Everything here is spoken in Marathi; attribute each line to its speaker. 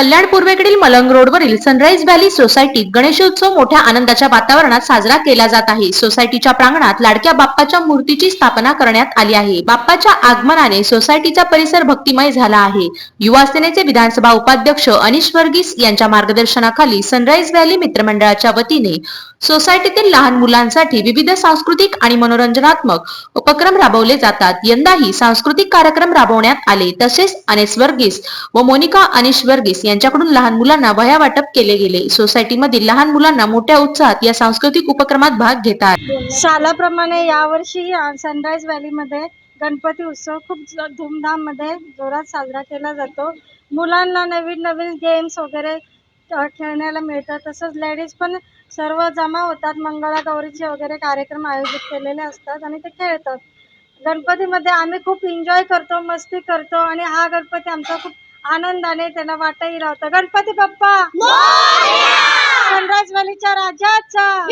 Speaker 1: कल्याण पूर्वेकडील मलंग रोडवरील सनराइज व्हॅली सोसायटीत गणेशोत्सव मोठ्या आनंदाच्या वातावरणात साजरा केला जात आहे। सोसायटीच्या प्रांगणात लाडक्या बाप्पाच्या मूर्तीची स्थापना करण्यात आली आहे। बाप्पाच्या आगमनाने सोसायटीचा परिसर भक्तिमय झाला आहे। युवा सेनेचे विधानसभा उपाध्यक्ष अनिश वर्गीस यांच्या मार्गदर्शनाखाली सनराइज व्हॅली मित्रमंडळाच्या वतीने सोसायटीतील लहान मुलांसाठी विविध सांस्कृतिक आणि मनोरंजनात्मक उपक्रम राबवले जातात। यंदाही सांस्कृतिक कार्यक्रम राबवण्यात आले। तसेच अनिश वर्गीस व मोनिका अनिश वर्गीस यांच्याकडून लहान मुलांना वह्या वाटप केले गेले। सोसायटीमधील लहान मुलांना मोठ्या उत्साहात या सांस्कृतिक उपक्रमात भाग घेतात।
Speaker 2: शालाप्रमाणे यावर्षी सनराइज व्हॅलीमध्ये गणपती उत्सव खूप धूमधाम मध्ये जोरात साजरा केला जातो। मुलांना नवीन नवीन गेम्स वगैरे खेळण्याला मिळतात। तसंच लेडीज पण सर्व जमा होतात। मंगळागौरीचे वगैरे कार्यक्रम आयोजित केलेले असतात आणि ते खेळतात। गणपतीमध्ये आम्ही खूप एन्जॉय करतो, मस्ती करतो आणि हा गणपती आमचा खूप आनंदाने त्याला वाटही लावतो। गणपती बाप्पा मोरया! सनराइज व्हॅलीच्या राजाचा